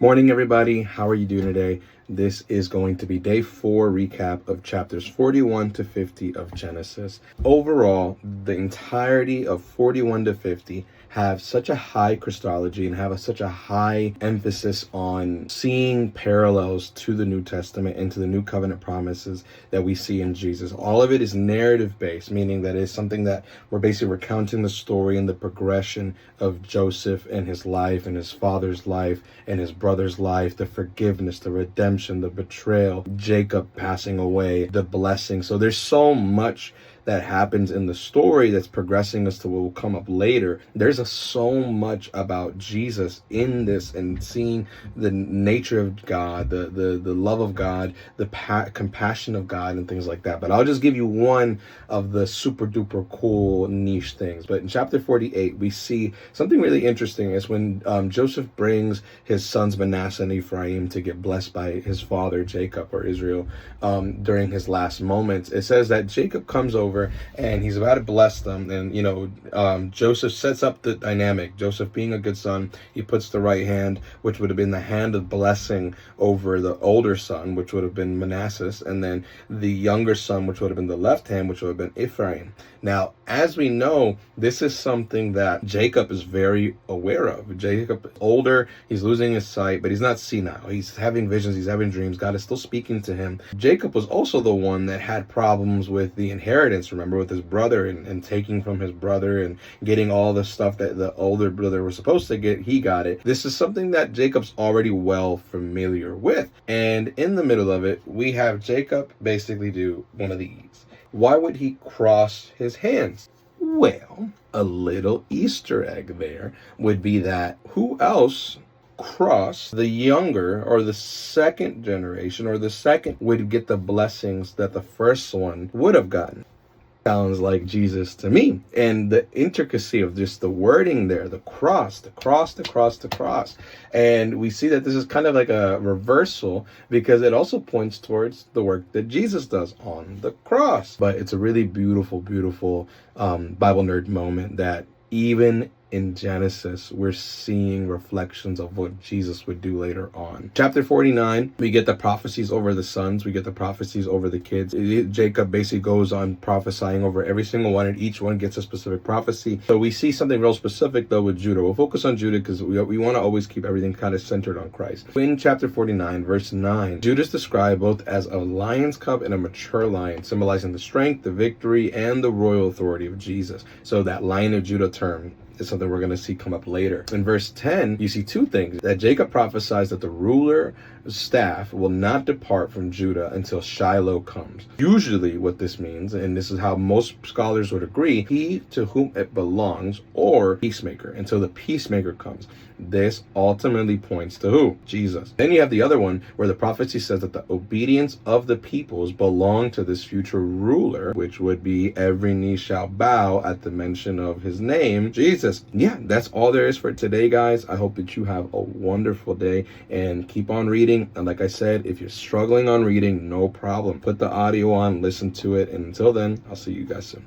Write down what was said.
Morning, everybody. How are you doing today? This is going to be day 4 recap of chapters 41 to 50 of Genesis. Overall, the entirety of 41 to 50 have such a high Christology and have such a high emphasis on seeing parallels to the New Testament and to the New Covenant promises that we see in Jesus. All of it is narrative based, meaning that it's something that we're basically recounting the story and the progression of Joseph and his life and his father's life and his brother's life, the forgiveness, the redemption, the betrayal, Jacob passing away, the blessing. So there's so much that happens in the story that's progressing us to what will come up later. There's so much about Jesus in this, and seeing the nature of God, the love of God, the compassion of God, and things like that. But I'll just give you one of the super duper cool niche things. But in chapter 48, we see something really interesting. Is when Joseph brings his sons Manasseh and Ephraim to get blessed by his father Jacob, or Israel, during his last moments. It says that Jacob comes over and he's about to bless them, and Joseph sets up the dynamic. Joseph, being a good son, he puts the right hand, which would have been the hand of blessing, over the older son, which would have been Manasseh, and then the younger son, which would have been the left hand, which would have been Ephraim. Now, as we know, this is something that Jacob is very aware of. Jacob, older, he's losing his sight, but he's not senile. He's having visions, he's having dreams. God is still speaking to him. Jacob was also the one that had problems with the inheritance, remember, with his brother, and taking from his brother and getting all the stuff that the older brother was supposed to get. He got it. This is something that Jacob's already well familiar with. And in the middle of it, we have Jacob basically do one of these. Why would he cross his hands? Well, a little Easter egg there would be that who else cross, the younger or the second generation or the second, would get the blessings that the first one would have gotten? Sounds like Jesus to me. And the intricacy of just the wording there, the cross. And we see that this is kind of like a reversal, because it also points towards the work that Jesus does on the cross. But it's a really beautiful Bible nerd moment that even in Genesis, we're seeing reflections of what Jesus would do later on. Chapter 49, we get the prophecies over the sons. We get the prophecies over the kids. Jacob basically goes on prophesying over every single one, and each one gets a specific prophecy. So we see something real specific, though, with Judah. We'll focus on Judah because we want to always keep everything kind of centered on Christ. In chapter 49, verse 9, Judah is described both as a lion's cub and a mature lion, symbolizing the strength, the victory, and the royal authority of Jesus. So that Lion of Judah term is something we're going to see come up later. In verse 10, you see two things. That Jacob prophesies that the ruler's staff will not depart from Judah until Shiloh comes. Usually what this means, and this is how most scholars would agree, he to whom it belongs, or peacemaker, until the peacemaker comes. This ultimately points to who? Jesus. Then you have the other one where the prophecy says that the obedience of the peoples belong to this future ruler, which would be every knee shall bow at the mention of his name, Jesus. Yeah, that's all there is for today, guys. I hope that you have a wonderful day and keep on reading. And like I said, if you're struggling on reading, no problem. Put the audio on, listen to it. And until then, I'll see you guys soon.